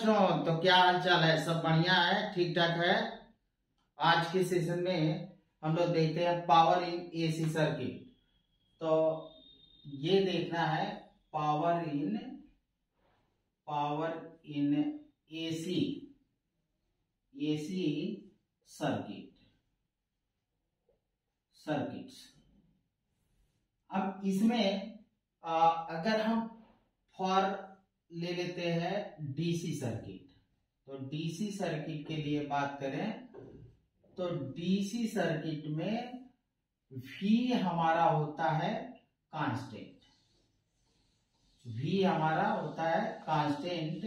बच्चों, तो क्या हाल चाल है? सब बढ़िया है, ठीक ठाक है। आज के सेशन में हम लोग देखते हैं पावर इन एसी सर्किट। तो ये देखना है पावर इन एसी सर्किट्स। अब इसमें अगर हम फॉर ले लेते हैं डीसी सर्किट, तो डीसी सर्किट के लिए बात करें तो डीसी सर्किट में V हमारा होता है कांस्टेंट, V हमारा होता है कांस्टेंट,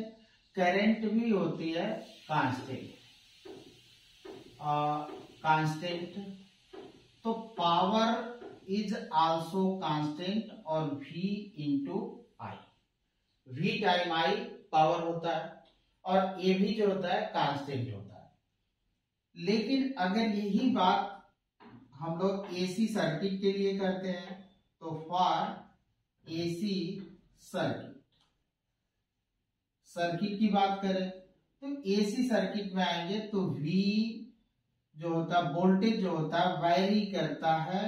करंट भी होती है कांस्टेंट। तो पावर इज आल्सो कांस्टेंट और V इंटू आई, V टाइम आई पावर होता है और ए भी जो होता है कांस्टेंट होता है। लेकिन अगर यही बात हम लोग एसी सर्किट के लिए करते हैं तो फॉर एसी सर्किट की बात करें तो एसी सर्किट में आएंगे तो V जो होता है, वोल्टेज जो होता है वैरी करता है,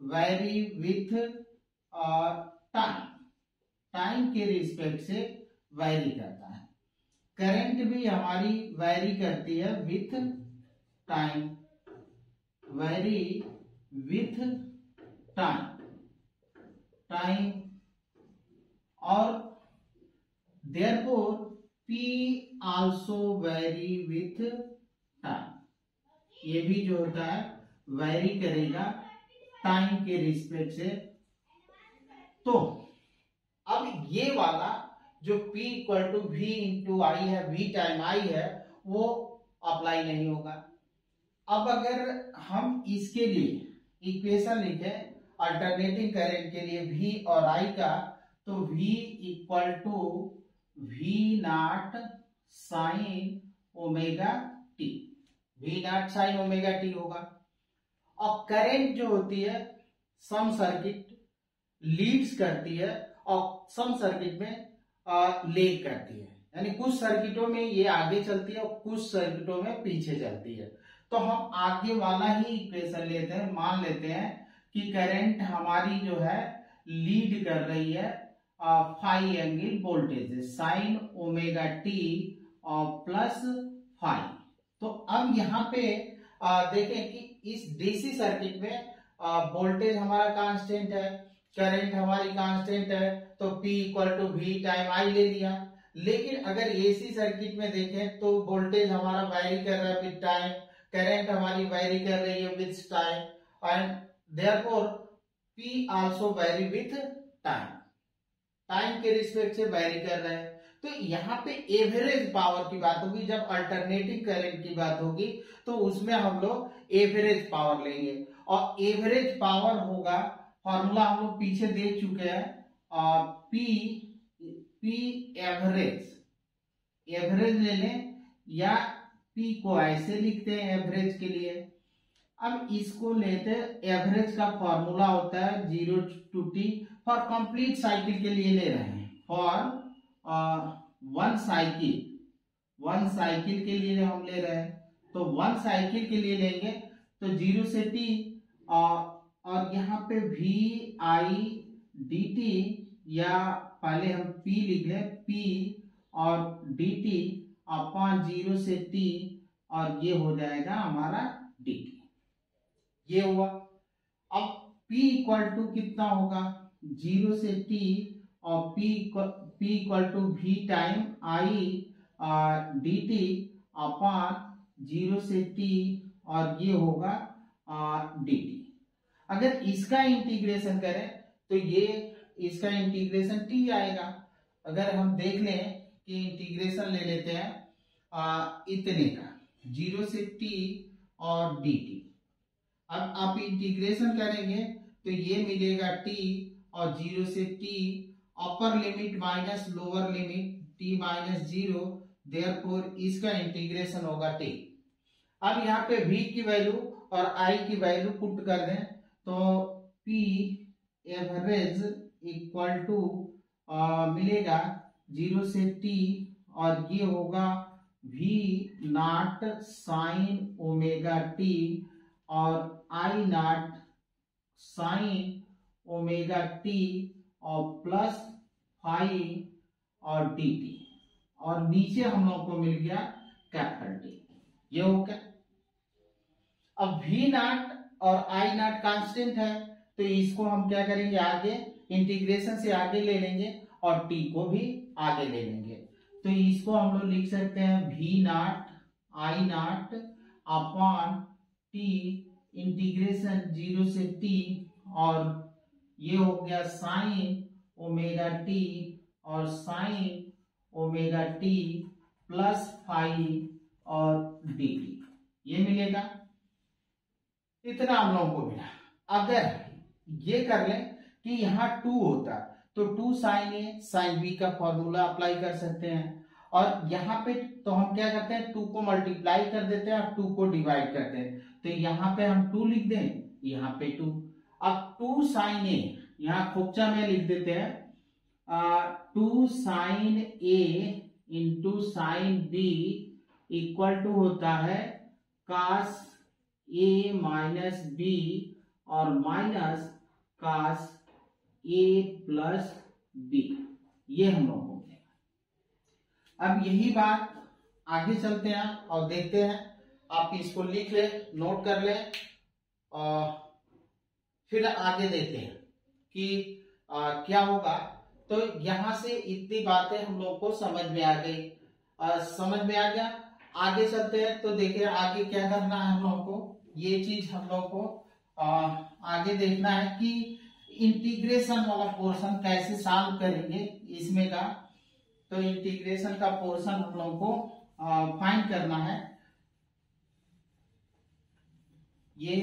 वैरी विथ टाइम के रिस्पेक्ट से वैरी करता है। करंट भी हमारी वैरी करती है with time, vary with time और therefore P also vary with time, ये भी जो होता है वैरी करेगा टाइम के रिस्पेक्ट से। तो अब ये वाला जो P equal to V into I है, V टाइम आई है, वो अप्लाई नहीं होगा। अब अगर हम इसके लिए इक्वेशन लिखे अल्टरनेटिंग करंट के लिए V और I का, तो V equal to V nought sine omega t, V nought sine omega t होगा। और करंट जो होती है सम सर्किट लीड्स करती है और सम सर्किट में लेग करती है, यानी कुछ सर्किटों में ये आगे चलती है और कुछ सर्किटों में पीछे चलती है। तो हम आगे वाला ही इक्वेशन लेते हैं, मान लेते हैं कि करंट हमारी जो है लीड कर रही है phi angle voltage sine omega t और प्लस फाई। तो अब यहाँ पे देखें कि इस डीसी सर्किट में वोल्टेज हमारा कांस्टेंट है, करंट हमारी कांस्टेंट है, तो P equal to V time I ले लिया। लेकिन अगर एसी सर्किट में देखें तो वोल्टेज हमारा वैरी कर रहा है विद टाइम, करंट हमारी वैरी कर रही है with time and therefore P also vary with time के रिस्पेक्ट से वैरी कर रहे हैं। तो यहाँ पे एवरेज पावर की बात होगी, जब अल्टरनेटिंग करंट की बात होगी तो उसमें हम लोग एवरेज पावर लेंगे और एवरेज पावर होगा, फॉर्मूला हम लोग पीछे देख चुके हैं, P एवरेज ले लें या P को ऐसे लिखते हैं एवरेज के लिए। अब इसको लेते हैं, एवरेज का फॉर्मूला होता है 0 to t, for complete cycle के लिए ले रहे हैं, फॉर वन साइकिल के लिए हम ले रहे हैं, तो वन साइकिल के लिए लेंगे तो 0 से t और यहाँ पे V I dt, या पहले हम P लिख लें, P और dt अपॉन 0 से t और ये हो जाएगा हमारा dt, ये हुआ। अब P इक्वल टू कितना होगा 0 से t और P equal to V time I dt upon 0 से t और ये होगा dt। अगर इसका इंटीग्रेशन करें तो ये इसका इंटीग्रेशन t आएगा। अगर हम देख लें कि इंटीग्रेशन ले लेते हैं इतने का 0 से t और dt, अब आप इंटीग्रेशन करेंगे तो ये मिलेगा t और 0 से t upper limit minus lower limit t minus 0, therefore इसका इंटीग्रेशन होगा t। अब यहाँ पे v की वैल्यू और i की वैल्यू पुट कर दें तो P एवरेज इक्वल टू मिलेगा 0 से t और ये होगा v nought sine omega t और आई नॉट साइन ओमेगा टी और प्लस फाइव और डी टी, और नीचे हम लोग को मिल गया कैपिटल टी। ये हो गया। अब v नॉट और आई नॉट कांस्टेंट है, तो इसको हम क्या करेंगे, आगे इंटीग्रेशन से आगे ले लेंगे और t को भी आगे ले लेंगे। तो इसको हम लोग लिख सकते हैं v not I not upon t integration 0 से t, और ये हो गया साइन ओमेगा टी और sign omega T plus five और डी टी, ये मिलेगा। इतना हम लोगों को मिला। अगर ये कर लें कि यहाँ 2 होता तो 2 साइन ए साइन बी का फॉर्मूला अप्लाई कर सकते हैं, और यहाँ पे तो हम क्या करते हैं 2 को मल्टीप्लाई कर देते हैं और 2 को डिवाइड करते हैं, तो यहाँ पे हम 2 लिख दें, यहाँ पे 2। अब 2 साइन ए यहाँ खोपचा में लिख देते हैं, 2 sine A into sine B equal to होता है कास ए माइनस बी और minus cos A plus B, ये हम लोग को मिलेगा। अब यही बात आगे चलते हैं और देखते हैं। आप इसको लिख ले, नोट कर ले, और फिर आगे देखते हैं कि क्या होगा। तो यहां से इतनी बातें हम लोग को समझ में आ गई, समझ में आ गया। आगे चलते हैं तो देखिए आगे क्या करना है हम लोग को। ये चीज हम लोग को आगे देखना है कि इंटीग्रेशन वाला पोर्शन कैसे सॉल्व करेंगे इसमें का। तो इंटीग्रेशन का पोर्शन हम लोग को फाइंड करना है। ये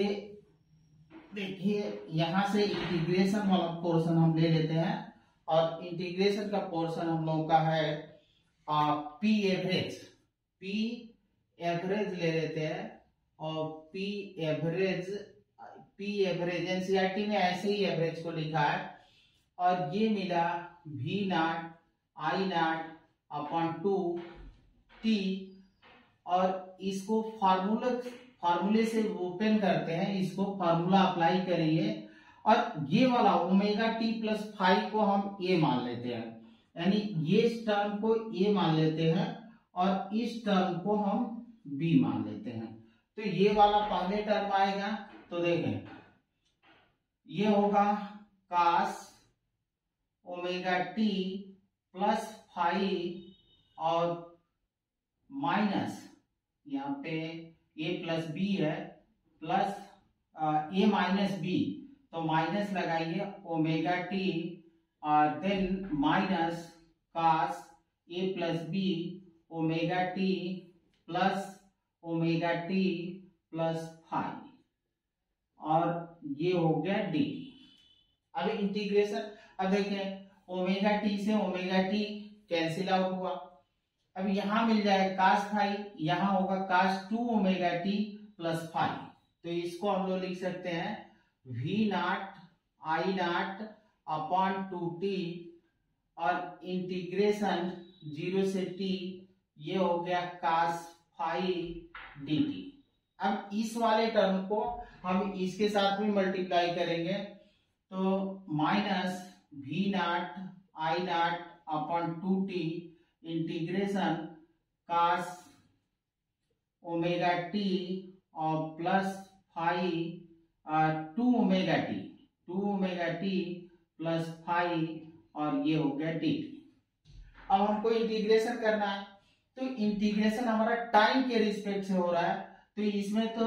देखिए यहां से इंटीग्रेशन वाला पोर्शन हम ले लेते हैं, और इंटीग्रेशन का पोर्शन हम लोगों का है पी एवरेज। पी एवरेज ले लेते हैं, और पी एवरेज एनसीईआरटी में ऐसे ही एवरेज को लिखा है, और ये मिला v not I not upon 2 t, और इसको फार्मूले से ओपन करते हैं, इसको फार्मूला अप्लाई करेंगे, और ये वाला ओमेगा टी प्लस फाइव को हम ए मान लेते हैं, यानी ये टर्म को ए मान लेते हैं और इस टर्म को हम बी मान लेते हैं। तो ये वाला पहले टर्म आएगा, तो देखें ये होगा cos omega T plus five और माइनस यहाँ पे ए प्लस बी है, प्लस ए माइनस बी, तो माइनस लगाइए omega T then minus cos A plus B omega T plus omega T plus five, और ये हो गया डी। अब इंटीग्रेशन, अब देखें ओमेगा टी से ओमेगा टी कैंसिल आउट हुआ। अब यहां मिल जाएगा कास फाइव, यहां होगा cos 2 omega T plus five, तो इसको हम लोग लिख सकते हैं v not I not upon 2t और इंटीग्रेशन 0 से t, ये हो गया कास 5 dt। अब इस वाले टर्म को हम इसके साथ भी मल्टीप्लाई करेंगे, तो minus v not I not upon 2t integration cos omega t और प्लस 5 2 ओमेगा टी प्लस 5, और ये हो गया डी। अब हमको इंटीग्रेशन करना है, तो इंटीग्रेशन हमारा टाइम के रिस्पेक्ट से हो रहा है, तो इसमें तो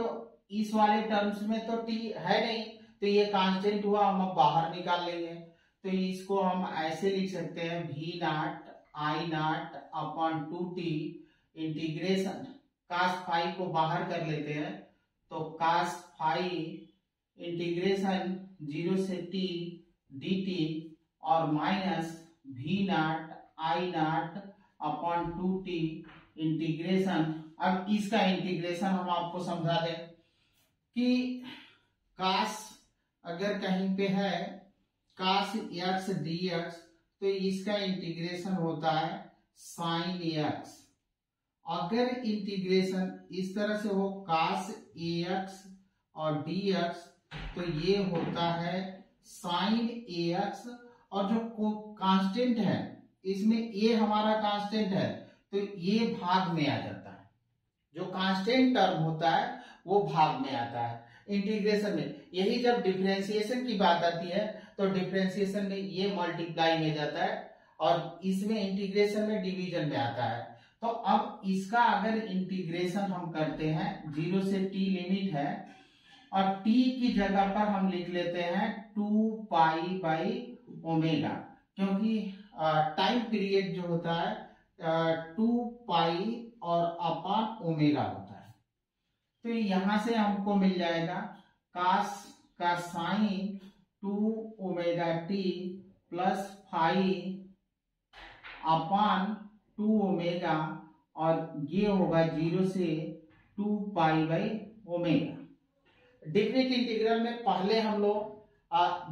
इस वाले टर्म्स में तो टी है नहीं, तो ये कांस्टेंट हुआ, हम अब बाहर निकाल लेंगे। तो इसको हम ऐसे लिख सकते हैं v not I not upon 2t integration cos 5 को बाहर कर लेते हैं, तो कास 5 इंटीग्रेशन 0 से t dt और minus v not I not upon 2t integration. अब इसका इंटीग्रेशन हम आपको समझा दें कि कास अगर कहीं पे है कास x dx, तो इसका इंटीग्रेशन होता है साइन एक्स। अगर इंटीग्रेशन इस तरह से हो cos ax और dx, तो ये होता है साइन ax, और जो कांस्टेंट है इसमें a हमारा कांस्टेंट है तो ये भाग में आ जाता है। जो कांस्टेंट टर्म होता है वो भाग में आता है इंटीग्रेशन में। यही जब डिफरेंशिएशन की बात आती है तो डिफरेंशिएशन में ये मल्टीप्लाई में जाता है और इसमें इंटीग्रेशन में डिवीजन में आता है। तो अब इसका अगर इंटीग्रेशन हम करते हैं, 0 से t लिमिट है और t की जगह पर हम लिख लेते हैं 2 पाई बाई ओमेगा, क्योंकि टाइम पीरियड जो होता है 2 पाई और अपॉन ओमेगा होता है। तो यहां से हमको मिल जाएगा cos का sine 2 omega T plus phi upon 2 omega, और ये होगा 0 से 2 pi by omega. Definite integral में पहले हम लोग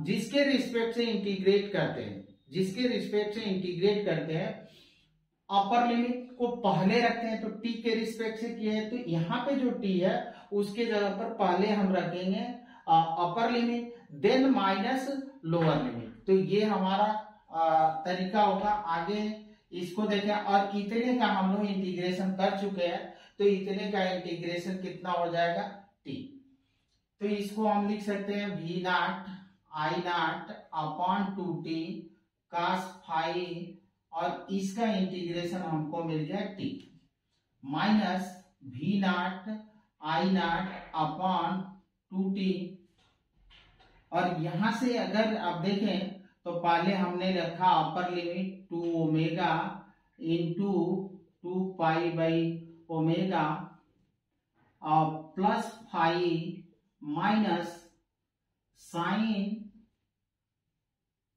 जिसके रिस्पेक्ट से इंटीग्रेट करते हैं अपर लिमिट को पहले रखते हैं, तो t के रिस्पेक्ट से किया है तो यहाँ पे जो t है उसके जगह पर पहले हम रखेंगे upper limit, then minus lower limit. तो ये हमारा तरीका होगा। आगे इसको देखें, और इतने का हम लोग इंटीग्रेशन कर चुके हैं, तो इतने का इंटीग्रेशन कितना हो जाएगा t। तो इसको हम लिख सकते हैं v not I not upon 2t cos phi, और इसका इंटीग्रेशन हमको मिल गया t minus v not I not upon 2t। और यहां से अगर आप देखें तो पहले हमने रखा upper limit 2 omega into 2 pi by omega plus phi minus sine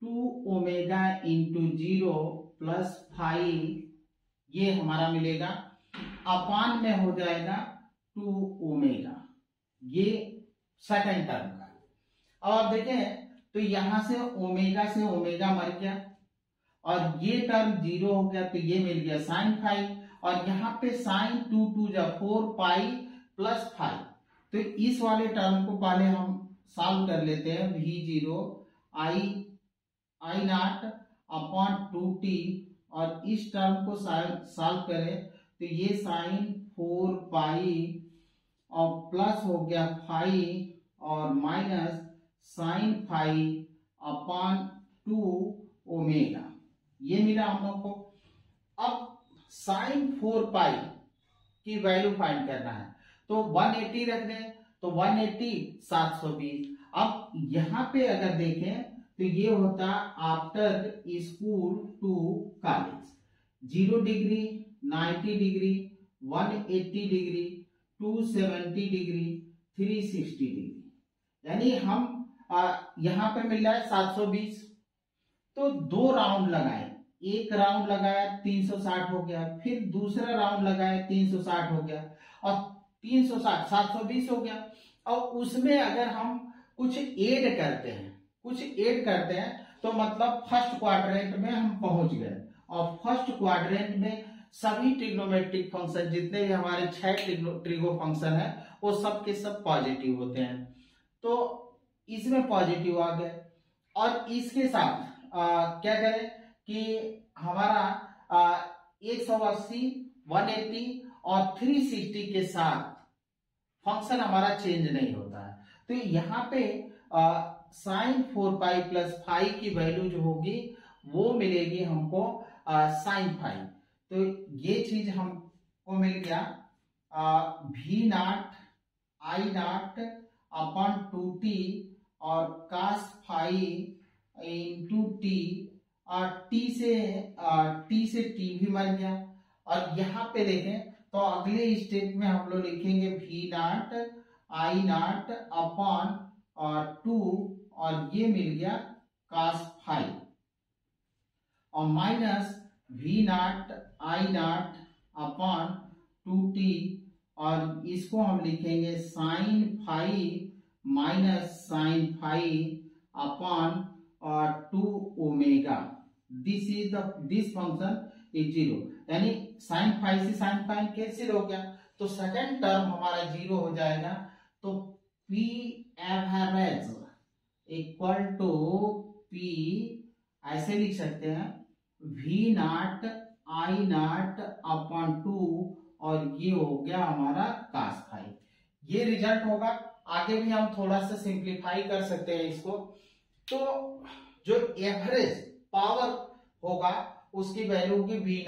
2 omega into 0 plus phi, ये हमारा मिलेगा अपान में हो जाएगा 2 ओमेगा, ये सेकंड टर्म का। अब आप देखें तो यहां से ओमेगा मर गया और ये टर्म 0 हो गया, तो ये मिल गया साइन फाई, और यहाँ पे साइन 2 जा 4 पाई प्लस फाई। तो इस वाले टर्म को पहले हम सॉल्व कर लेते हैं। v0 I not upon 2t, और इस टर्म को सॉल्व करें तो ये साइन 4 पाई और प्लस हो गया फाई और minus sine phi upon 2 omega, ये मिला हम लोग को। अब साइन 4 पाई की वैल्यू फाइंड करना है, तो 180 रख दें, तो 180 720। अब यहां पे अगर देखें तो ये होता after school to college, 0 degree, 90 degree, 180 degree, 270 degree, 360 degree, यानी हम यहां पे मिल रहा है 720। तो 2 राउंड लगाए, एक राउंड लगाया 360 हो गया, फिर दूसरा राउंड लगाया 360 हो गया, और 360 720 हो गया। और उसमें अगर हम कुछ ऐड करते हैं तो मतलब फर्स्ट क्वाड्रेंट में हम पहुंच गए, और फर्स्ट क्वाड्रेंट में सभी ट्रिग्नोमेट्रिक फंक्शन जितने भी हमारे 6 ट्रिगो फंक्शन है वो सब के सब पॉजिटिव होते हैं। तो इसमें पॉजिटिव आ गए, और इसके साथ क्या करें कि हमारा 180, 180 और 360 के साथ फंक्शन हमारा चेंज नहीं होता है। तो यहाँ पे साइन 4 पाई प्लस फाई की वैल्यू जो होगी वो मिलेगी हमको साइन फाई। तो ये चीज हमको मिल गया v not I not upon 2t और cos फाई इंटू t, और t से t भी मर गया। और यहाँ पे देखें तो अगले स्टेप में हम लोग लिखेंगे v not I not upon 2, और ये मिल गया cos फाई, और minus v not I not upon 2t, और इसको हम लिखेंगे sine phi minus sine phi upon 2 omega. This function is 0। यानी साइन फाइव से साइन फाइव कैंसिल हो गया, तो सेकंड टर्म हमारा 0 हो जाएगा। तो P average equal to P ऐसे लिख सकते हैं V nought I nought upon 2 और ये हो गया हमारा cos फाइव। ये रिजल्ट होगा। आगे भी हम थोड़ा सा सिंप्लीफाई कर सकते हैं इसको। तो जो एवरेज पावर होगा उसकी वैल्यू होगी V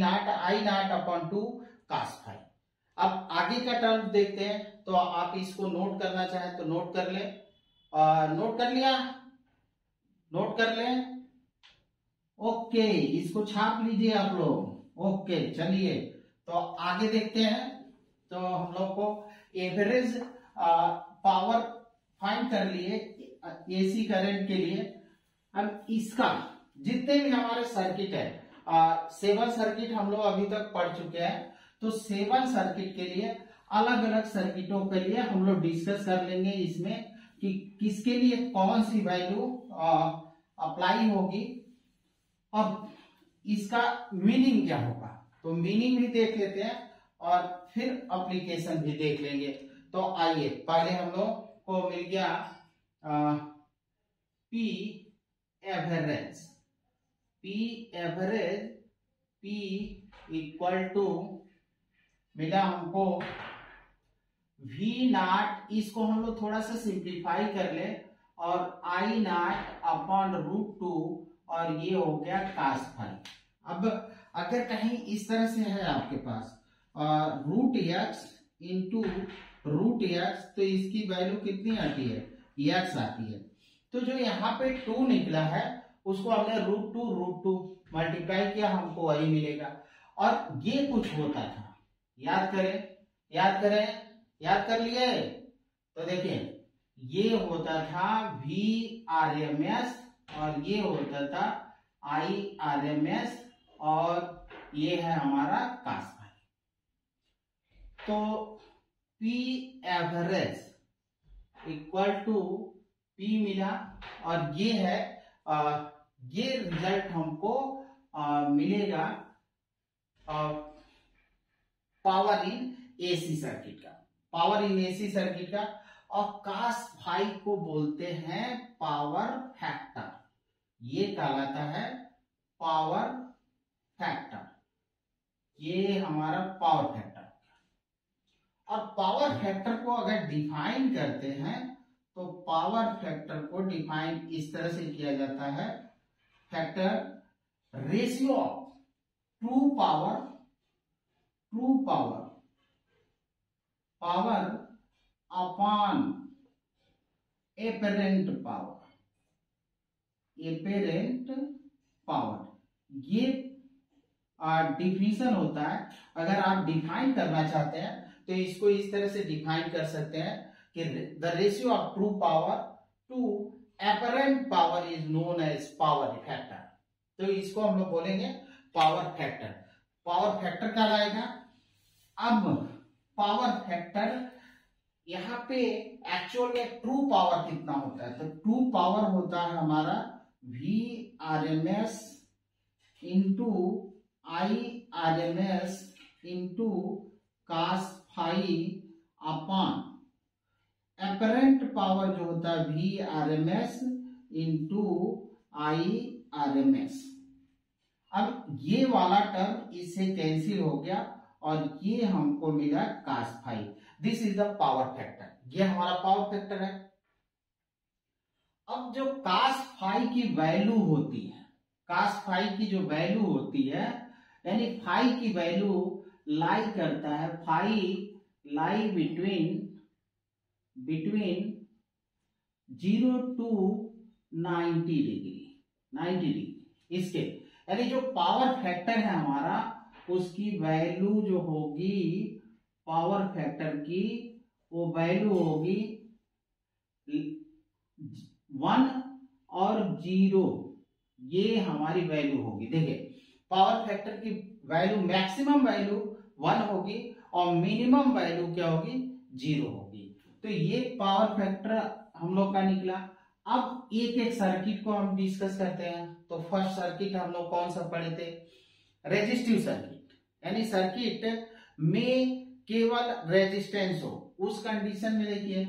nought I nought upon 2 cos five. अब आगे का टर्म देखते हैं, तो आप इसको नोट करना चाहें तो नोट कर ले। नोट कर लिया? नोट कर ले। ओके, इसको छाप लीजिए आप लोग। ओके, चलिए तो आगे देखते हैं। तो हम लोग को एवरेज पावर फाइंड कर लिए एसी करंट के लिए। अब इसका जितने भी हमारे सर्किट है, 7 सर्किट हम लोग अभी तक पढ़ चुके हैं। तो 7 सर्किट के लिए अलग अलग सर्किटों के लिए हम लोग डिस्कस कर लेंगे इसमें कि किसके लिए कौन सी वैल्यू अप्लाई होगी और इसका मीनिंग क्या होगा। तो मीनिंग भी देख लेते हैं और फिर एप्लीकेशन भी देख लेंगे। तो आइए, पहले हम लोग को मिल गया P average. P average P equal to मिला हमको V नॉट, इसको हम लोग थोड़ा सा सिंप्लीफाई कर ले, और I नॉट अपॉन √2 और ये हो गया cos फाइव। अब अगर कहीं इस तरह से है आपके पास √x इंटू √x, तो इसकी वैल्यू कितनी आती है? x आती है। तो जो यहाँ पे 2 निकला है उसको हमने √2 मल्टीप्लाई किया, हमको वही मिलेगा। और ये कुछ होता था, याद करें, याद करें, याद कर लिए? तो देखिए, ये होता था VRMS और ये होता था IRMS और ये है हमारा cos फाइव। तो P average equal to P मिला और ये है ये रिजल्ट हमको मिलेगा पावर इन एसी सर्किट का, पावर इन एसी सर्किट का। और cos फाइव को बोलते हैं पावर फैक्टर, ये कहलाता है पावर फैक्टर, ये हमारा पावर फैक्टर। और पावर फैक्टर को अगर डिफाइन करते हैं तो पावर फैक्टर को डिफाइन इस तरह से किया जाता है, factor ratio of true power upon apparent power, ये डिफिनेशन होता है। अगर आप डिफाइन करना चाहते हैं तो इसको इस तरह से डिफाइन कर सकते हैं कि the ratio of true power to apparent power is known as power factor. तो इसको हम लोग बोलेंगे पावर फैक्टर, पावर फैक्टर कहलाएगा। अब पावर फैक्टर यहाँ पे एक्चुअल में ट्रू पावर कितना होता है? तो ट्रू पावर होता है हमारा VRMS into IRMS into cos five upon apparent power जो होता है VRMS इंटू IRMS। अब ये वाला टर्म इससे कैंसिल हो गया और ये हमको मिला cos five. This is the power factor, ये हमारा पावर फैक्टर है। अब जो cos फाइव की वैल्यू होती है, cos फाइव की जो वैल्यू होती है, यानी फाइव की वैल्यू लाई करता है, five lie between 0 to 90 degree इसके, यानी जो पावर फैक्टर है हमारा उसकी वैल्यू जो होगी पावर फैक्टर की, वो वैल्यू होगी 1 और 0, ये हमारी वैल्यू होगी। देखिए, पावर फैक्टर की वैल्यू मैक्सिमम वैल्यू 1 होगी और मिनिमम वैल्यू क्या होगी? 0 होगी। तो ये पावर फैक्टर हम लोग का निकला। अब एक एक सर्किट को हम डिस्कस करते हैं। तो फर्स्ट सर्किट हम लोग कौन सा पढ़े थे? रेजिस्टिव सर्किट, यानी सर्किट में केवल रेजिस्टेंस हो, उस कंडीशन में देखिए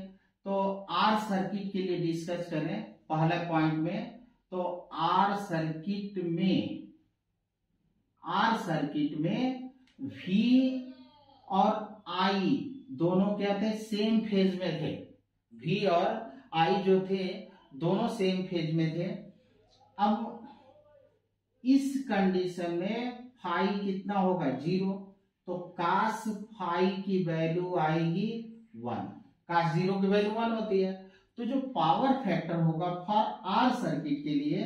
तो आर सर्किट के लिए डिस्कस करें पहले पॉइंट में, तो आर सर्किट में V और I दोनों क्या थे, सेम फेज में थे। V और I जो थे दोनों सेम फेज में थे। अब इस कंडीशन में फाई कितना होगा, 0, तो कास फाई की वैल्यू आएगी 1। कास 0 की वैल्यू 1 होती है। तो जो पावर फैक्टर होगा फॉर आर सर्किट के लिए,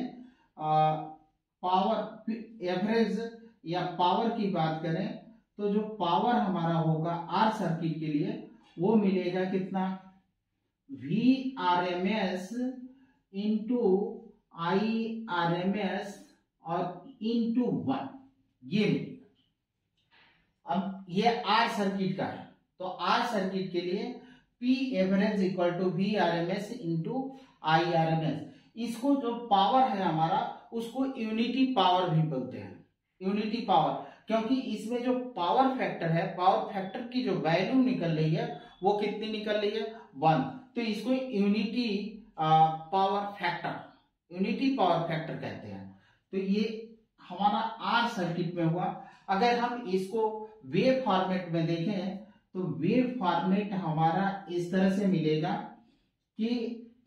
पावर एवरेज या पावर की बात करें तो जो पावर हमारा होगा आर सर्किट के लिए वो मिलेगा कितना, VRMS इंटू IRMS और इंटू 1, ये मिलेगा। अब ये आर सर्किट का है, तो आर सर्किट के लिए P average equal to VRMS into IRMS। इसको जो पावर है हमारा उसको यूनिटी पावर भी बोलते हैं, यूनिटी पावर, क्योंकि इसमें जो पावर फैक्टर है, पावर फैक्टर की जो वैल्यू निकल रही है वो कितनी निकल रही है, 1। तो इसको unity power factor, unity power factor कहते हैं। तो ये हमारा आर सर्किट में हुआ। अगर हम इसको वेव फॉर्मेट में देखें तो वेव फॉर्मेट हमारा इस तरह से मिलेगा कि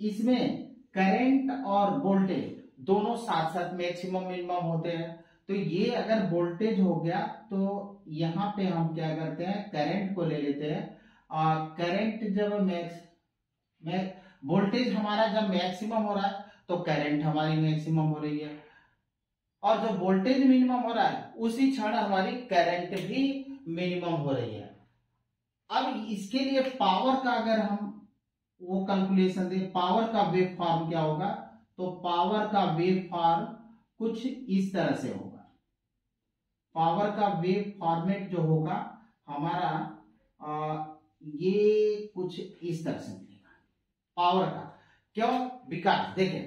इसमें करंट और वोल्टेज दोनों साथ साथ मैक्सिमम मिनिमम होते हैं। तो ये अगर वोल्टेज हो गया तो यहाँ पे हम क्या करते हैं, करंट को ले लेते हैं। करंट जब वोल्टेज हमारा जब मैक्सिमम हो रहा है तो करंट हमारी मैक्सिमम हो रही है, और जब वोल्टेज मिनिमम हो रहा है उसी क्षण हमारी करंट भी मिनिमम हो रही है। अब इसके लिए पावर का अगर हम वो कैलकुलेशन दें, पावर का वेव फॉर्म क्या होगा, तो पावर का वेव फॉर्म कुछ इस तरह से होगा। पावर का वेव फॉर्मेट जो होगा हमारा ये कुछ इस तरह से मिलेगा पावर का। क्यों, बिकॉज देखें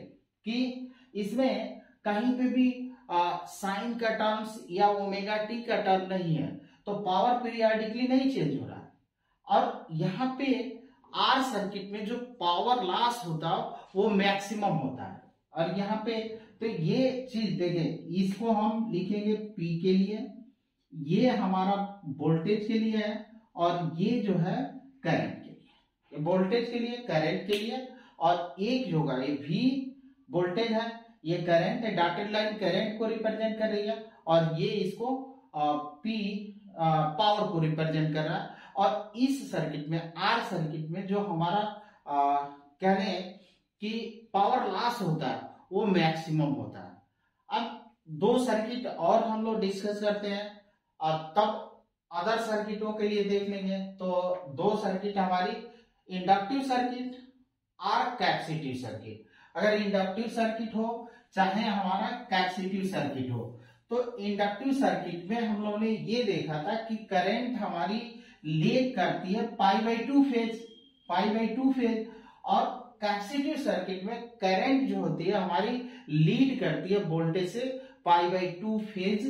कि इसमें कहीं पे भी साइन का टर्म्स या ओमेगा टी का टर्म नहीं है, तो पावर पीरियडिकली नहीं चेंज हो रहा है। और यहाँ पे आर सर्किट में जो पावर लॉस होता है वो मैक्सिमम होता है। और यहाँ पे तो ये चीज देखें, इसको हम लिखेंगे P के लिए, ये हमारा वोल्टेज के लिए है, और ये जो है करंट के लिए, ये वोल्टेज के लिए, करंट के लिए, और एक जो होगा ये V वोल्टेज है, ये करंट है, डॉटेड लाइन करंट को रिप्रेजेंट कर रही है, और ये इसको P पावर को रिप्रेजेंट कर रहा है। और इस सर्किट में, आर सर्किट में जो हमारा कह रहे हैं कि पावर लॉस होता है वो मैक्सिमम होता है। अब दो सर्किट और हम लोग डिस्कस करते हैं और तब अदर सर्किटों के लिए देख लेंगे। तो दो सर्किट हमारी, इंडक्टिव सर्किट और कैपेसिटिव सर्किट। अगर इंडक्टिव सर्किट हो चाहे हमारा कैपेसिटिव सर्किट हो, तो इंडक्टिव सर्किट में हम लोगों ने ये देखा था कि करंट हमारी लीड करती है π/2 फेज, और कैपेसिटिव सर्किट में करंट जो होती है हमारी लीड करती है वोल्टेज से π/2 फेज।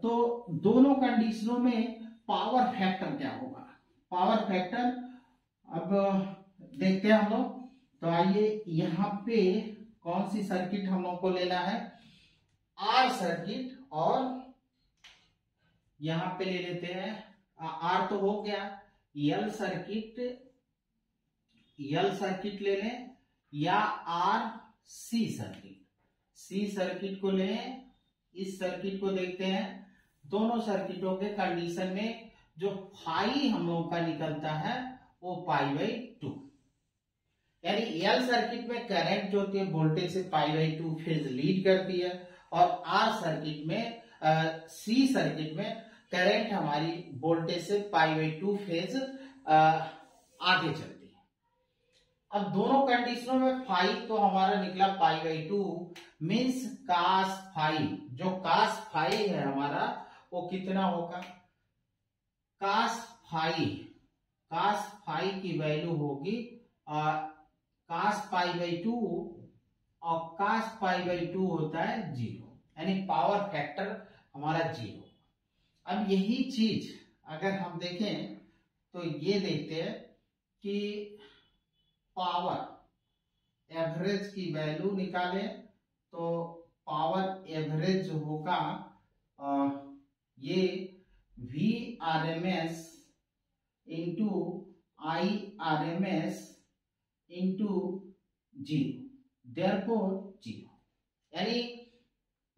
तो दोनों कंडीशनों में पावर फैक्टर क्या होगा, पावर फैक्टर अब देखते हैं हम लोग। तो आइए यहाँ पे कौन सी सर्किट हम लोग को लेना है, आर सर्किट, और यहाँ पे ले लेते हैं आर तो हो गया, एल सर्किट ले लें, या आर सी सर्किट को लें। इस सर्किट को देखते हैं, दोनों सर्किटों के कंडीशन में जो फाई हम लोगों का निकलता है वो π/2, यानी एल सर्किट में करंट जो होती है वोल्टेज से π/2 फेज लीड करती है, और आर सर्किट में सी सर्किट में करंट हमारी वोल्टेज से π/2 फेज आगे चलती है। अब दोनों कंडीशनों में फाई तो हमारा निकला π/2 मीन्स कास फाई, जो कास फाई है हमारा वो कितना होगा, कास फाई की वैल्यू होगी कास π/2, और कास π/2 होता है 0, यानी पावर फैक्टर हमारा 0। अब यही चीज अगर हम देखें तो ये देखते हैं कि पावर एवरेज की वैल्यू निकालें तो पावर एवरेज जो होगा ये VRMS into IRMS into 0, therefore 0। यानी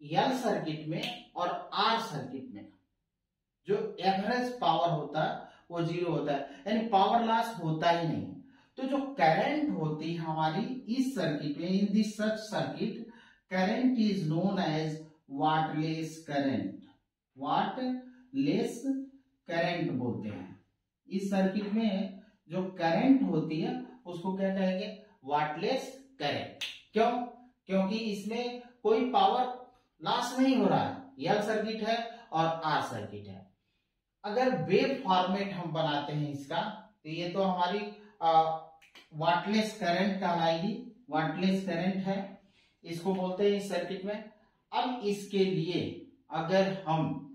L सर्किट में और R सर्किट में जो एवरेज पावर होता है वो 0 होता है, यानी पावर लॉस होता ही नहीं। तो जो करंट होती है हमारी इस सर्किट में, in this such circuit, current is known as wattless current. Wattless current बोलते हैं। इस सर्किट में जो करंट होती है उसको क्या कहेंगे? Wattless current. क्यों? क्योंकि इसमें कोई पावर लॉस नहीं हो रहा है। L सर्किट है और R सर्किट है। अगर वेव फॉर्मेट हम बनाते हैं इसका, तो ये तो हमारी वाटलेस करंट कहलाएगी। वाटलेस करंट है, इसको बोलते हैं इस सर्किट में। अब इसके लिए अगर हम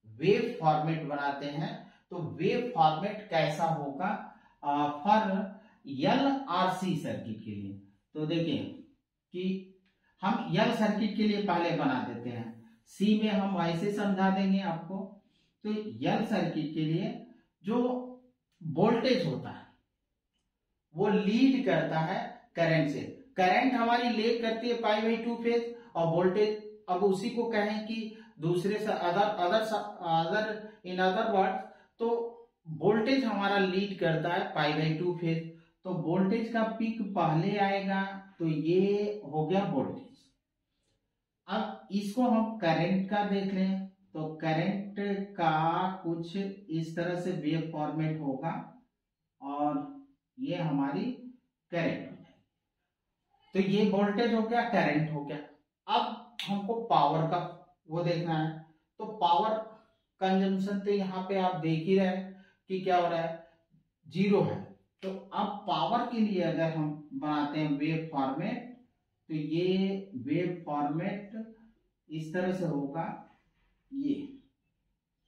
वेव फॉर्मेट बनाते हैं तो वेव फॉर्मेट कैसा होगा फॉर LRC सर्किट के लिए? तो देखिए कि हम L सर्किट के लिए पहले बना देते हैं, C में हम वैसे समझा देंगे आपको। तो L सर्किट के लिए जो वोल्टेज होता है वो लीड करता है करंट से। करंट हमारी लीड करती है π/2 फेज, और वोल्टेज अब उसी को कहें कि दूसरे से इन अदर वर्ड, तो वोल्टेज हमारा लीड करता है π/2 फेज। तो वोल्टेज का पीक पहले आएगा, तो ये हो गया वोल्टेज। अब इसको हम करंट का देख लें, तो करंट का कुछ इस तरह से वेव फॉर्मेट होगा और ये हमारी करंट हो जाएगी। तो ये वोल्टेज हो गया, करंट हो गया। अब हमको पावर का वो देखना है, तो पावर कंजम्पशन तो यहाँ पे आप देख ही रहे कि क्या हो रहा है, 0 है। तो अब पावर के लिए अगर हम बनाते हैं वेव फॉर्मेट, तो ये वेव फॉर्मेट इस तरह से होगा। ये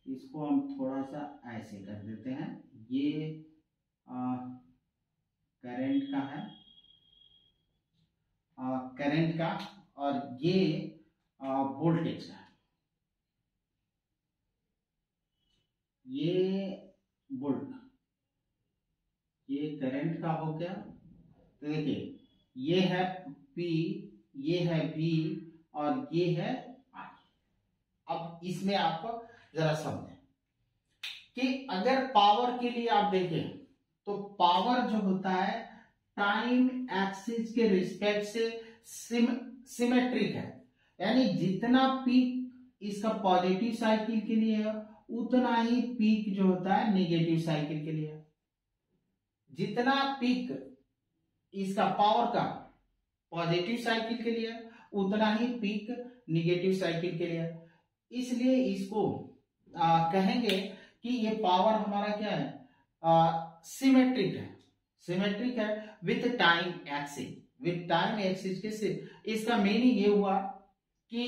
इसको हम थोड़ा सा ऐसे कर देते हैं, ये करंट का है, करंट का, और ये वोल्टेज का। ये वोल्ट, ये करंट का हो गया। तो देखिए ये है P, ये है V और ये है I। अब इसमें आप जरा समझें कि अगर पावर के लिए आप देखें तो पावर जो होता है टाइम एक्सिस के रिस्पेक्ट से सिमेट्रिक है। यानी जितना पीक इसका पॉजिटिव साइकिल के लिए है, उतना ही पीक जो होता है नेगेटिव साइकिल के लिए है। जितना पीक इसका पावर का पॉजिटिव साइकिल के लिए, उतना ही पीक नेगेटिव साइकिल के लिए। इसलिए इसको कहेंगे कि ये पावर हमारा क्या है, सिमेट्रिक है। सिमेट्रिक है with time axis, with time axis के से। इसका मीनिंग ये हुआ कि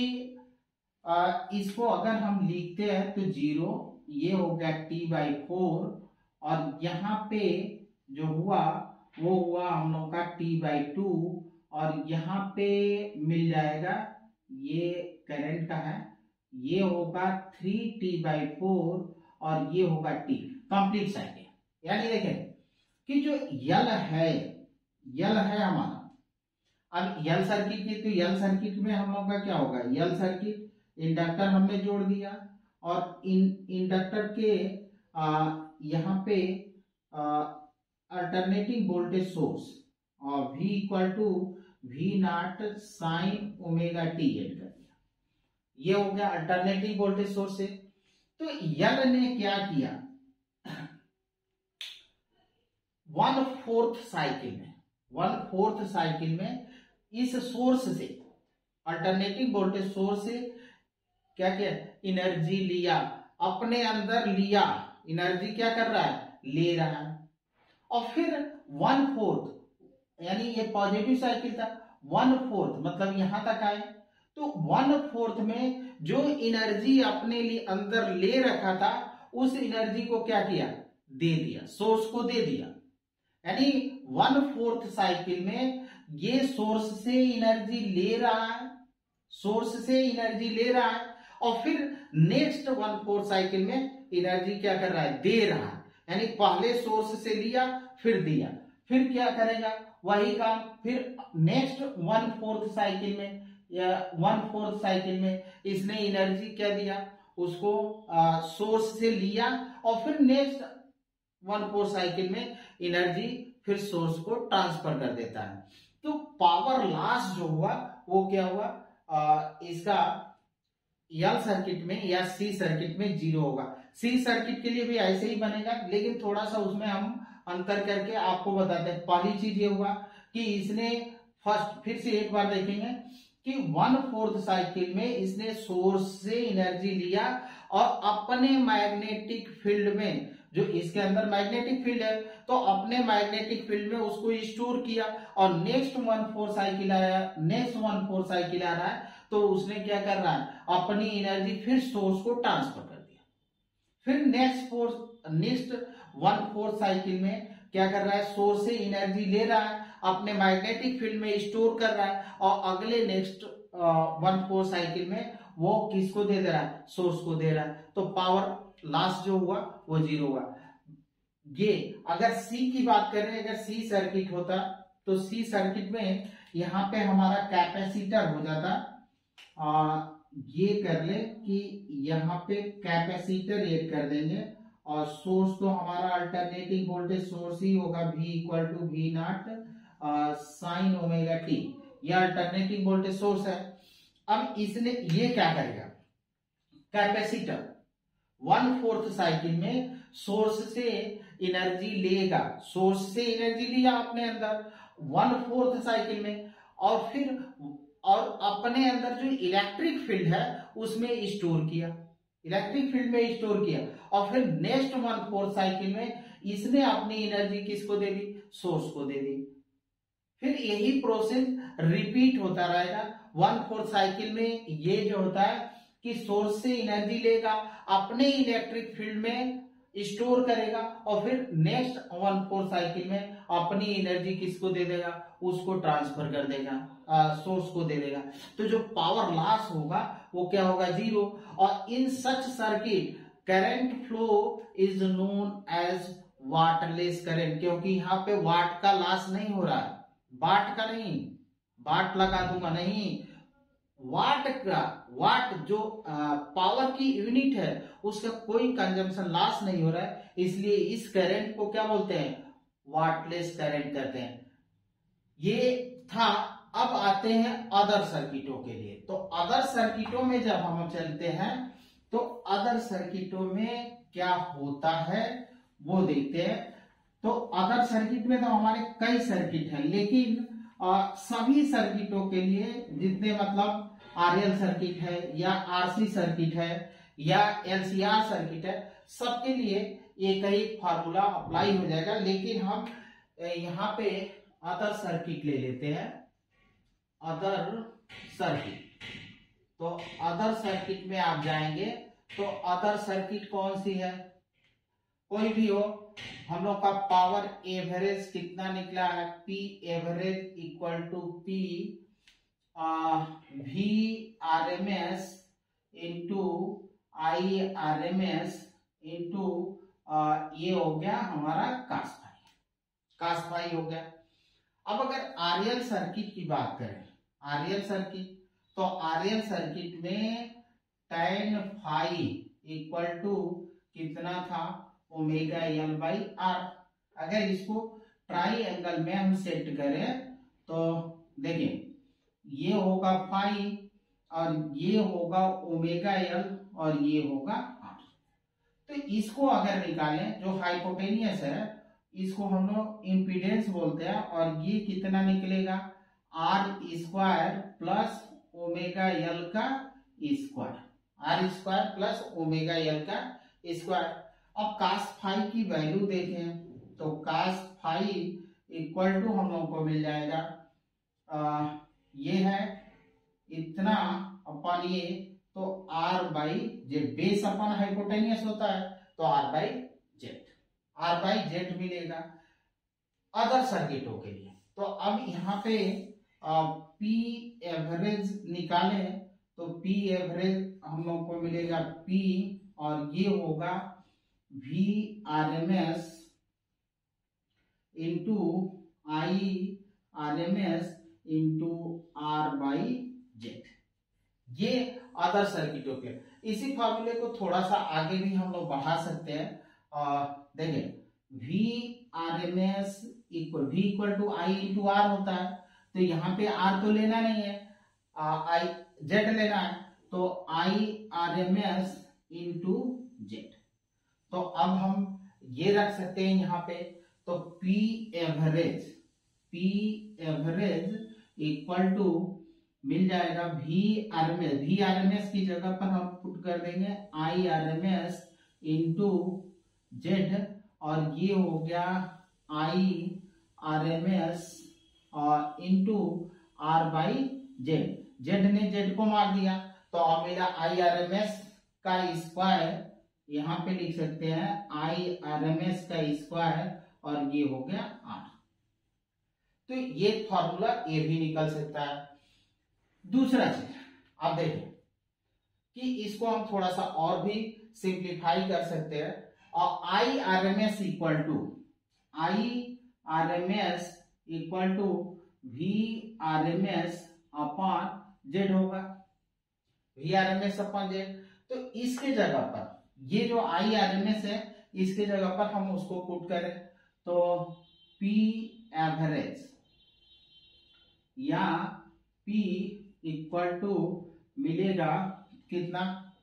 इसको अगर हम लिखते हैं तो 0, ये हो गया T/4, और यहाँ पे जो हुआ वो हुआ हम लोग का T/2, और यहाँ पे मिल जाएगा, ये करंट का है, ये होगा 3T/4 और ये होगा T, कंप्लीट साइकिल। यानी देखें कि जो L है हमारा। अब L सर्किट की, तो L सर्किट में हम लोग का क्या होगा, L सर्किट इंडक्टर हमने जोड़ दिया, और इंडक्टर के यहाँ पे अल्टरनेटिंग वोल्टेज सोर्स और V = V0 sin ωt add कर दिया। ये हो गया अल्टरनेटिव वोल्टेज सोर्स से। तो L ने क्या किया, 1/4 साइकिल में इस सोर्स से, अल्टरनेटिव वोल्टेज सोर्स से क्या किया, एनर्जी लिया, अपने अंदर लिया, एनर्जी क्या कर रहा है, ले रहा है। और फिर 1/4, यानी ये पॉजिटिव साइकिल था, 1/4 मतलब यहां तक आए, तो 1/4 में जो एनर्जी अपने लिए अंदर ले रखा था उस एनर्जी को क्या किया, दे दिया, सोर्स को दे दिया। यानी 1/4 साइकिल में ये सोर्स से एनर्जी ले रहा है, सोर्स से एनर्जी ले रहा है और फिर नेक्स्ट 1/4 साइकिल में एनर्जी क्या कर रहा है, दे रहा है। यानी पहले सोर्स से लिया फिर दिया, फिर क्या करेगा वही काम, फिर नेक्स्ट 1/4 साइकिल में या 1/4 साइकिल में इसने एनर्जी क्या दिया, उसको सोर्स से लिया और फिर नेक्स्ट 1/4 साइकिल में एनर्जी फिर सोर्स को ट्रांसफर कर देता है। तो पावर लॉस जो हुआ वो क्या हुआ, इसका एल सर्किट में या सी सर्किट में 0 होगा। सी सर्किट के लिए भी ऐसे ही बनेगा, लेकिन थोड़ा सा उसमें हम अंतर करके आपको बताते हैं। पहली चीज ये हुआ कि इसने फर्स्ट, फिर से एक बार देखेंगे कि 1/4 साइकिल में इसने सोर्स से एनर्जी लिया और अपने मैग्नेटिक फील्ड में, जो इसके अंदर मैग्नेटिक फील्ड है, तो अपने मैग्नेटिक फील्ड में उसको स्टोर किया और नेक्स्ट 1/4 साइकिल आया, नेक्स्ट 1/4 साइकिल आ रहा है तो उसने क्या कर रहा है, अपनी एनर्जी फिर सोर्स को ट्रांसफर कर दिया। फिर नेक्स्ट 1/4 साइकिल में क्या कर रहा है, सोर्स से एनर्जी ले रहा है, अपने मैग्नेटिक फील्ड में स्टोर कर रहा है और अगले नेक्स्ट 1/4 साइकिल में वो किसको दे रहा है, सोर्स को दे रहा है। तो पावर लॉस जो हुआ वो 0 हुआ। ये अगर सी की बात करें, अगर सी सर्किट होता तो सी सर्किट में यहां पे हमारा कैपेसिटर हो जाता, ये कर ले कि यहाँ पे कैपेसिटर ऐड कर देंगे और सोर्स तो हमारा अल्टरनेटिंग वोल्टेज सोर्स ही होगा, V = V0 sin omega t, यह अल्टरनेटिंग वोल्टेज सोर्स है। अब इसने ये क्या करेगा, कैपेसिटर 1/4 साइकिल में सोर्स से एनर्जी लेगा, सोर्स से एनर्जी लिया अपने अंदर 1/4 साइकिल में और फिर और अपने अंदर जो इलेक्ट्रिक फील्ड है उसमें स्टोर किया, इलेक्ट्रिक फील्ड में स्टोर किया और फिर नेक्स्ट 1/4 साइकिल में इसने अपनी एनर्जी किसको दे दी, सोर्स को दे दी। फिर यही प्रोसेस रिपीट होता रहेगा। 1/4 साइकिल में ये जो होता है कि सोर्स से एनर्जी लेगा, अपने इलेक्ट्रिक फील्ड में स्टोर करेगा और फिर नेक्स्ट 1/4 साइकिल में अपनी एनर्जी किसको दे देगा, उसको ट्रांसफर कर देगा, सोर्स को दे देगा। तो जो पावर लॉस होगा वो क्या होगा, 0। और in such circuit current flow is known as wattless current, क्योंकि यहाँ पे वाट का लॉस नहीं हो रहा है, वाट का नहीं, वाट लगा दूंगा नहीं, वाट का, वाट जो पावर की यूनिट है उसका कोई कंजम्पशन लॉस नहीं हो रहा है, इसलिए इस करंट को क्या बोलते हैं, वाटलेस करंट कहते हैं। ये था। अब आते हैं अदर सर्किटों के लिए। तो अदर सर्किटों में जब हम चलते हैं तो अदर सर्किटों में क्या होता है वो देखते हैं। तो अदर सर्किट में तो हमारे कई सर्किट हैं, लेकिन सभी सर्किटों के लिए जितने मतलब आरएल सर्किट है या आरसी सर्किट है या एलसीआर सर्किट है, सबके लिए एक ही फार्मूला अप्लाई हो जाएगा। लेकिन हम यहाँ पे अदर सर्किट ले लेते हैं, अदर सर्किट। तो अदर सर्किट में आप जाएंगे तो अदर सर्किट कौन सी है, कोई भी हो, हम लोग का पावर एवरेज कितना निकला है, P average = P VRMS × IRMS ये हो गया हमारा कास फाई हो गया। अब अगर आरएल सर्किट की बात करें, आरएल सर्किट, तो आरएल सर्किट में tan फाई = कितना था, ω/L/R। अगर इसको ट्राइएंगल में हम सेट करें तो देखिए ये होगा फाई और ये होगा ω/L और ये होगा R। तो इसको अगर निकालें, जो हाइपोटेनियस है इसको हम लोग इम्पीडेंस बोलते हैं और ये कितना निकलेगा, R² प्लस ω/L का स्क्वायर, R² प्लस ω/L का स्क्वायर। अब कास फाई की वैल्यू देखें तो कास फाई = हम लोग को मिल जाएगा ये है इतना अपन ये, तो R by Z, base upon hypotenuse होता है तो R by Z, R by Z मिलेगा अदर सर्किटों के लिए। तो अब यहाँ पे P एवरेज निकाले तो P एवरेज हम लोग को मिलेगा P, और ये होगा V RMS into I RMS into R by Z, ये अदर सर्किटों के। इसी फॉर्मूले को थोड़ा सा आगे भी हम लोग बढ़ा सकते हैं। देखिए V RMS equal to I into R होता है, तो यहाँ पे R तो लेना नहीं है, I जेड लेना है, तो I RMS इंटू जेड। तो अब हम ये रख सकते हैं यहाँ पे, तो P एवरेज इक्वल टू मिल जाएगा V RMS की जगह पर हम पुट कर देंगे I RMS इंटू जेड, और ये हो गया I RMS और into R by Z, Z ने जेड को मार दिया, तो अब मेरा I RMS का स्क्वायर यहाँ पे लिख सकते हैं I RMS का स्क्वायर, और ये हो गया R। तो ये फॉर्मूला ये भी निकल सकता है। दूसरा चीज आप देखें कि इसको हम थोड़ा सा और भी सिंप्लीफाई कर सकते हैं, और I RMS equal to V RMS upon Z होगा, V RMS अपॉन जेड। तो इसके जगह पर ये जो I RMS है इसके जगह पर हम उसको पुट करें तो P एवरेज या P इक्वल टू मिलेगा कितना,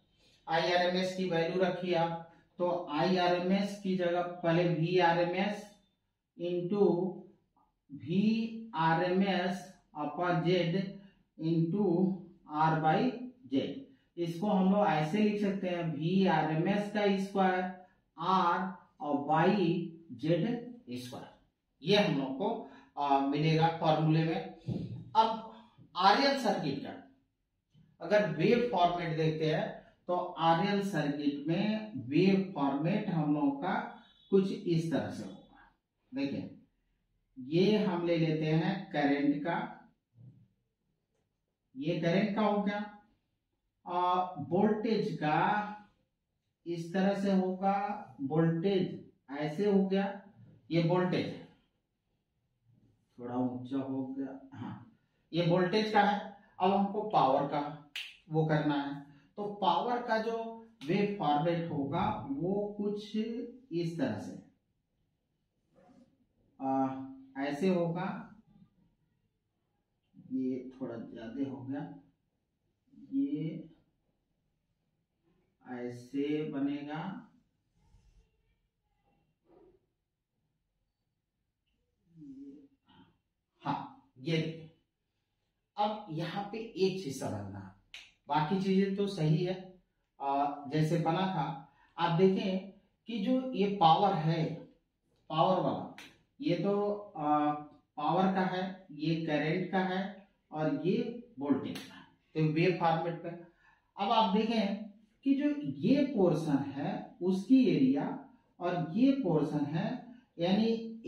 I RMS की वैल्यू रखिए आप, तो I RMS की जगह पहले V RMS into V RMS upon Z into R by Z. इसको हम लोग ऐसे लिख सकते हैं V RMS का स्क्वायर R और बाई जेड स्क्वायर, ये हम लोग को मिलेगा फॉर्मूले में। अब आरएल सर्किट का अगर वेव फॉर्मेट देखते हैं तो आरएल सर्किट में वेव फॉर्मेट हम लोगों का कुछ इस तरह से होगा। देखिए ये हम ले लेते हैं करंट का, ये करंट का हो गया, वोल्टेज का इस तरह से होगा, वोल्टेज ऐसे हो गया, ये वोल्टेज है, थोड़ा ऊंचा हो गया, हाँ ये वोल्टेज का है। अब हमको पावर का वो करना है, तो पावर का जो वेव फॉर्मेट होगा वो कुछ इस तरह से ऐसे होगा, ये थोड़ा ज्यादा हो गया, ये ऐसे बनेगा, हाँ ये। अब यहाँ पे एक चीज समझना, बाकी चीजें तो सही है जैसे बना था। आप देखें कि जो ये पावर है, पावर वाला ये तो पावर का है, ये करंट का है और ये वोल्टेज का है, तो वेव फॉर्मेट पे। अब आप देखें कि जो ये पोर्शन है उसकी एरिया और ये पोर्शन है यानी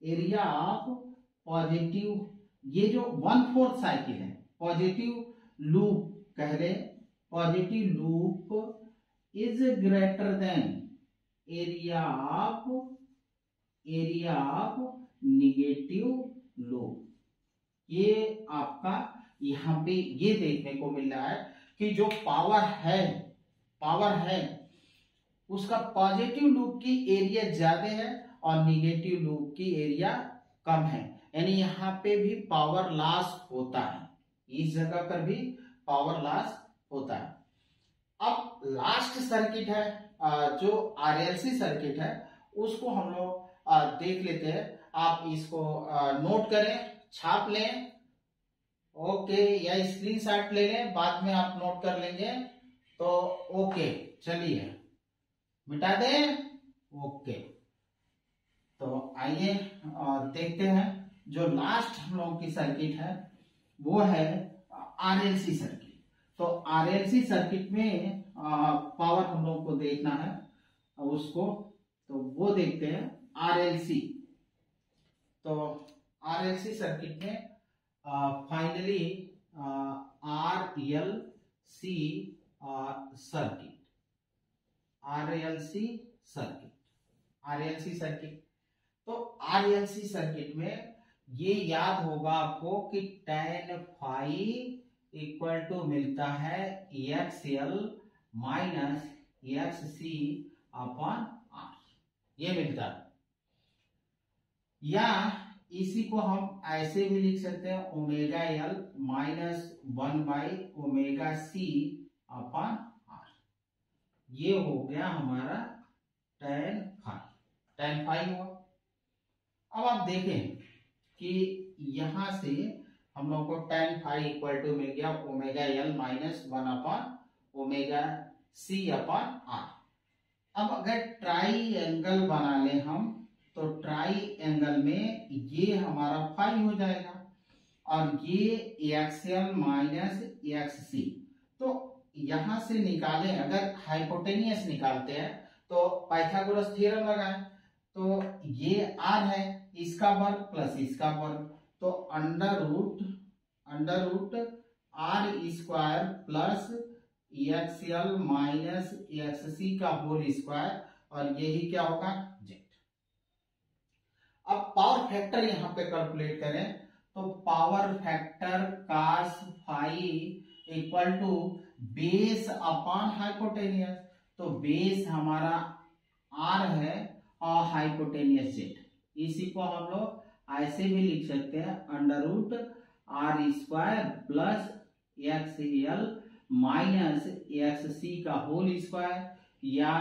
एरिया ऑफ पॉजिटिव, ये जो 1/4 साइकिल है, पॉजिटिव लूप कह रहे, positive loop is greater than area of negative loop. ये आपका यहाँ पे ये देखने को मिल रहा है कि जो पावर है उसका पॉजिटिव लूप की एरिया ज्यादा है और निगेटिव लूप की एरिया कम है, यानी यहाँ पे भी पावर लॉस होता है, इस जगह पर भी पावर लॉस होता है। अब लास्ट सर्किट है जो आरएलसी सर्किट है, उसको हम लोग देख लेते हैं। आप इसको नोट करें, छाप लें, ओके, या स्क्रीनशॉट ले लें, बाद में आप नोट कर लेंगे तो ओके। चलिए मिटा दें, ओके। तो आइए देखते हैं जो लास्ट हम लोगों की सर्किट है वो है आरएलसी सर्किट। तो आरएलसी सर्किट में पावर हम लोग को देखना है उसको, तो वो देखते हैं आरएलसी। तो आरएलसी सर्किट में finally RLC circuit, RLC circuit, RLC circuit. तो आरएलसी सर्किट में ये याद होगा आपको कि tan फाई इक्वल टू मिलता है XL minus XC upon R, ये मिलता है। या इसी को हम ऐसे भी लिख सकते हैं ओमेगा एल माइनस 1/ओमेगा-c अपॉन आर, ये हो गया हमारा tan फाई हुआ। अब आप देखें कि यहां से हम लोग को tan फाई इक्वल टू मिल गया ओमेगा एल माइनस 1/ओमेगा-c अपॉन आर। अब अगर ट्राई एंगल बना ले हम, तो ट्राई एंगल में ये हमारा फाई हो जाएगा और ये एक्सएल माइनस एक्ससी। तो यहां से निकालें, अगर हाइपोटेनियस निकालते हैं तो पाइथागोरस थ्योरम लगाएं। तो ये आर है, इसका वर्ग प्लस इसका वर्ग, तो under root R square plus XL minus XC का होल स्क्वायर, और यही क्या होगा जेड। अब पावर फैक्टर यहां पे कैलकुलेट करें, तो power factor cos phi equal to base upon hypotenuse. तो बेस हमारा आर है और हाइपोटेनियस जेड, इसी को हम लोग ऐसे भी लिख सकते हैं under root R square plus X L minus X C का होल स्क्वायर, या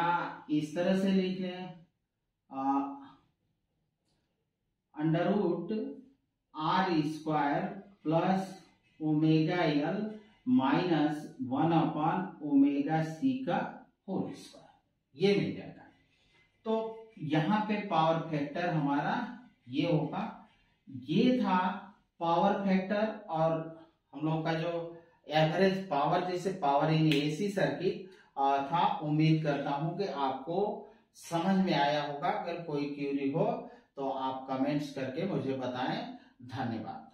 इस तरह से लिख लें under root R square plus omega L minus 1/ओमेगा-c का होल स्क्वायर, ये मिल जाएगा। तो यहां पे पावर फैक्टर हमारा ये होगा। ये था पावर फैक्टर, और हम लोग का जो एवरेज पावर, जैसे पावर इन एसी सर्किट था। उम्मीद करता हूं कि आपको समझ में आया होगा। अगर कोई क्वेरी हो तो आप कमेंट्स करके मुझे बताएं। धन्यवाद।